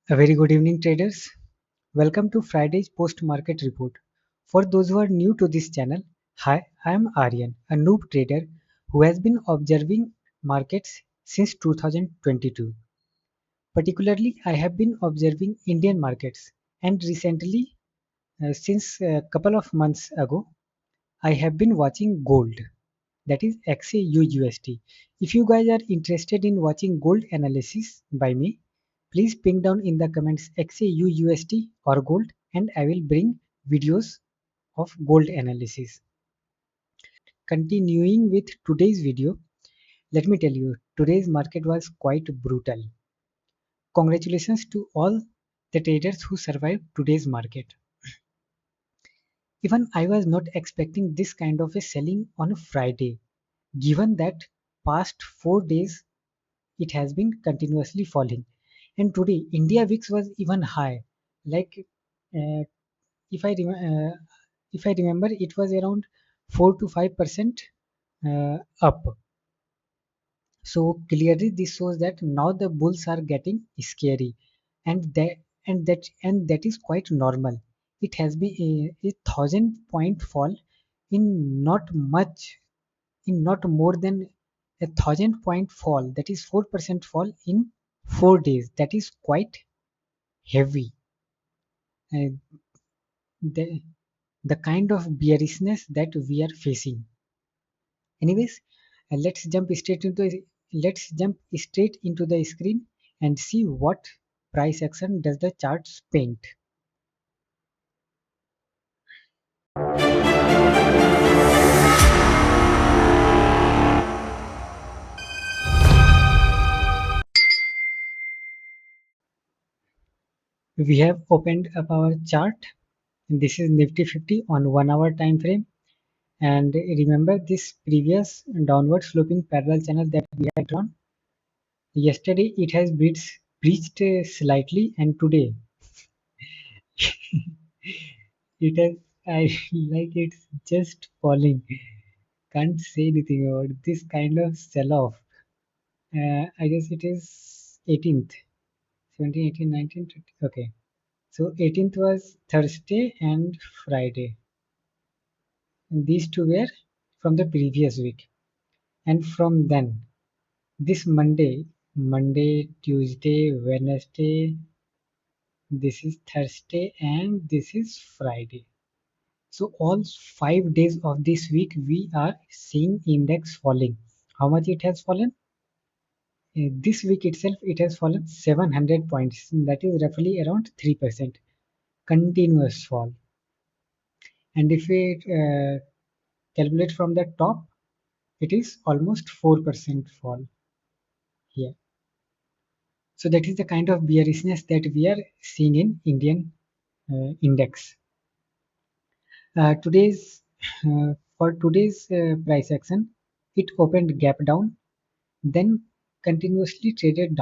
A very good evening, traders. Welcome to Friday's post market report. For those who are new to this channel, hi, I am Aryan, a noob trader who has been observing markets since 2022. Particularly, I have been observing Indian markets, and recently, since a couple of months ago, I have been watching gold, that is XAUUSD. If you guys are interested in watching gold analysis by me, please ping down in the comments XAUUSD or gold, and I will bring videos of gold analysis. Continuing with today's video, let me tell you, today's market was quite brutal. Congratulations to all the traders who survived today's market. Even I was not expecting this kind of a selling on a Friday, given that past 4 days it has been continuously falling, and today India VIX was even high, like uh, if I remember it was around 4 to 5% up. So clearly this shows that now the bulls are getting scary, and that is quite normal. It has been a 1,000 point fall in not more than a 1,000 point fall, that is 4% fall in 4 days. That is quite heavy. Uh, the, the kind of bearishness that we are facing. Anyways, let's jump straight into the screen and see what price action does the charts paint. We have opened up our chart. This is Nifty 50 on 1 hour time frame. And remember this previous downward sloping parallel channel that we had drawn. Yesterday it has breached slightly, and today it has I like it's just falling. Can't say anything about this kind of sell-off. I guess it is 18th, 17, 18, 19, 20. Okay. So 18th was Thursday and Friday. And these two were from the previous week. And from then, this Monday, Tuesday, Wednesday, this is Thursday, and this is Friday. So all 5 days of this week, we are seeing index falling. How much it has fallen? This week itself, it has fallen 700 points. That is roughly around 3% continuous fall. And if we calculate from the top, it is almost 4% fall here. So that is the kind of bearishness that we are seeing in Indian index. Today's For today's price action, it opened gap down, then continuously traded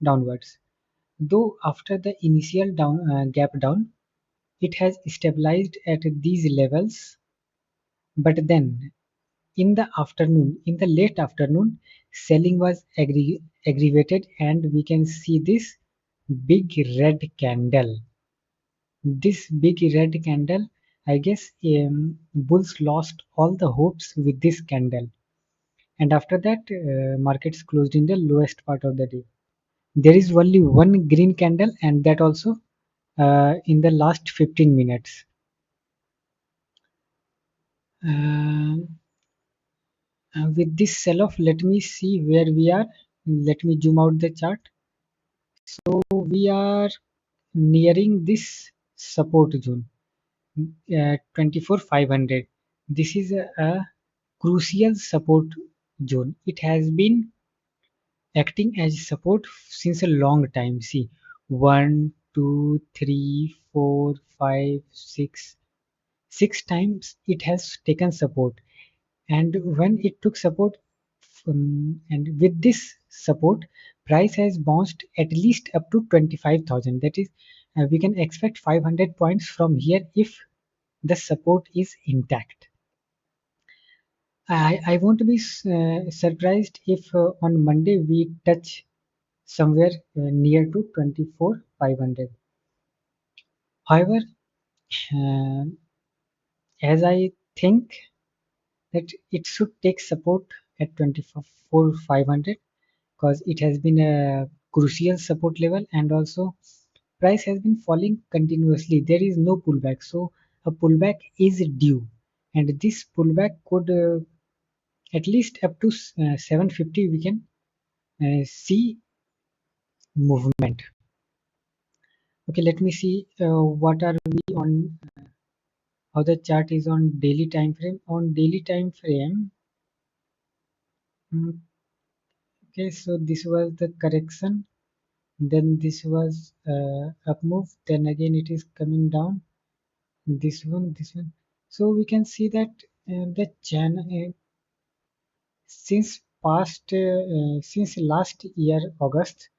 downwards. Though after the initial gap down, it has stabilized at these levels, but then in the late afternoon, selling was aggravated, and we can see this big red candle. This big red candle, I guess bulls lost all the hopes with this candle. And after that, markets closed in the lowest part of the day. There is only one green candle, and that also in the last 15 minutes. Uh, with this sell off, let me see where we are. Let me zoom out the chart. So we are nearing this support zone, 24,500. This is a crucial support zone. It has been acting as support since a long time. See, 1, 2, 3, 4, 5, 6. 6 times it has taken support, and when it took support, and with this support, price has bounced at least up to 25,000. That is, we can expect 500 points from here if the support is intact. I won't be surprised if on Monday we touch somewhere near to 24,500. However, uh, as I think that it should take support at 24,500 because it has been a crucial support level, and also price has been falling continuously. There is no pullback, so a pullback is due, and this pullback could at least up to 750 we can see movement. Okay, let me see what are we on, how the chart is on daily time frame. On daily time frame, okay, so this was the correction, then this was up move, then again it is coming down, this one. So we can see that the channel since since last year August.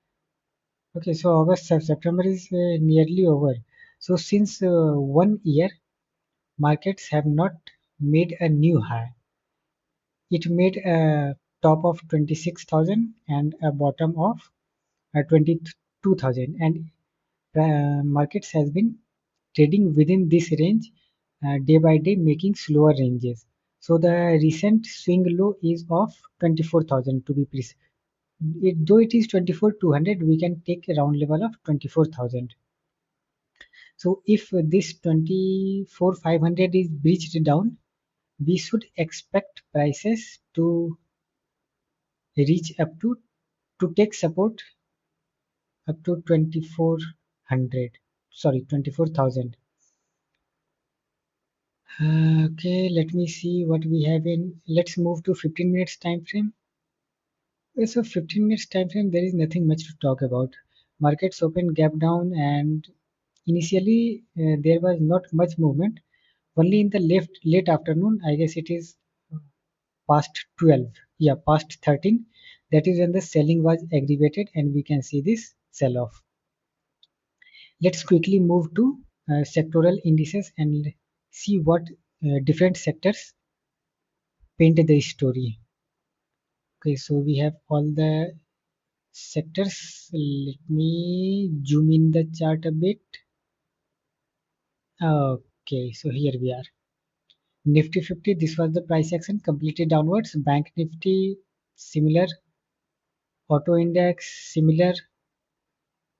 Okay, so August, September is nearly over. So since 1 year, markets have not made a new high. It made a top of 26,000 and a bottom of 22,000, and markets has been trading within this range day by day, making slower ranges. So the recent swing low is of 24,000 to be precise. Though it is 24,200, we can take a round level of 24,000. So if this 24,500 is breached down, we should expect prices to reach up to take support up to 2400, sorry, 24,000. Okay, let me see what we have in. Let's move to 15 minutes time frame. So 15 minutes time frame, there is nothing much to talk about. Markets open gap down, and initially there was not much movement. Only in the late afternoon, I guess it is past 12, yeah, past 13. That is when the selling was aggravated, and we can see this sell off. Let's quickly move to sectoral indices and see what different sectors paint the story. Okay, so we have all the sectors. Let me zoom in the chart a bit. Okay, so here we are. Nifty 50, this was the price action completely downwards. Bank Nifty, similar. Auto index, similar.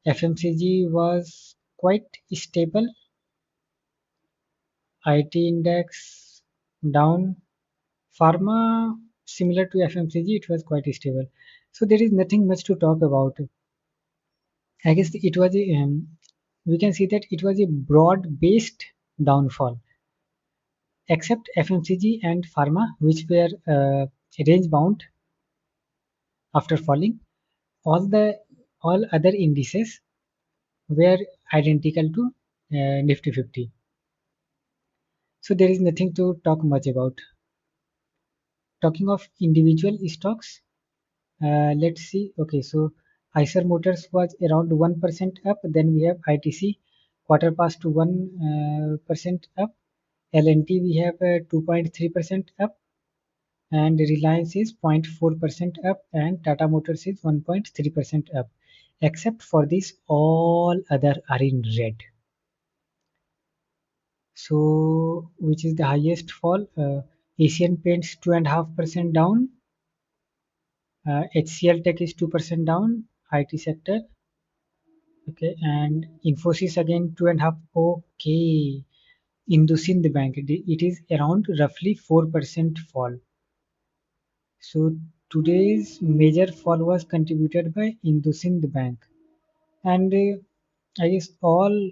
FMCG was quite stable. IT index, down. Pharma, similar to FMCG, it was quite stable. So there is nothing much to talk about. I guess it was we can see that it was a broad-based downfall, except FMCG and pharma, which were range-bound after falling. All the all other indices were identical to Nifty 50. So there is nothing to talk much about. Talking of individual stocks, let's see. Okay, so Eicher Motors was around 1% up. Then we have ITC quarter past to 1% up. L&T we have 2.3% up, and Reliance is 0.4% up, and Tata Motors is 1.3% up. Except for this, all other are in red. So, which is the highest fall? Asian Paints 2.5% down. HCL Tech is 2% down. IT sector. Okay, and Infosys again 2.5. Okay, Indusind Bank, it is around roughly 4% fall. So today's major fall was contributed by Indusind Bank, and I guess all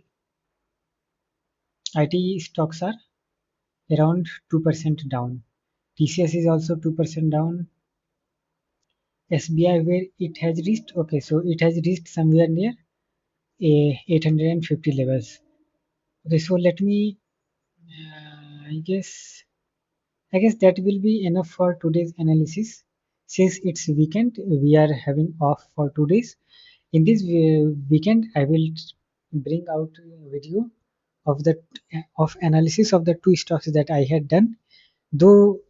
IT stocks are around 2% down. TCS is also 2% down. SBI, where it has reached, okay, so it has reached somewhere near 850 levels. Okay, so let me, I guess that will be enough for today's analysis. Since it's weekend, we are having off for 2 days. In this weekend, I will bring out a video of the of analysis of the two stocks that I had done. Though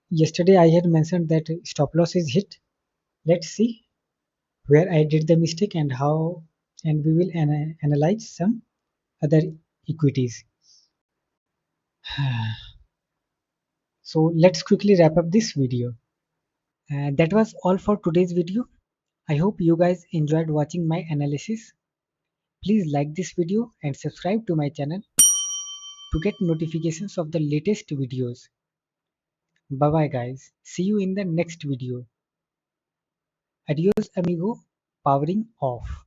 yesterday I had mentioned that stop loss is hit. Let's see. where I did the mistake and how, and we will analyze some other equities. So let's quickly wrap up this video. That was all for today's video. I hope you guys enjoyed watching my analysis. Please like this video and subscribe to my channel to get notifications of the latest videos. Bye bye guys. See you in the next video. Adios amigo. Powering off.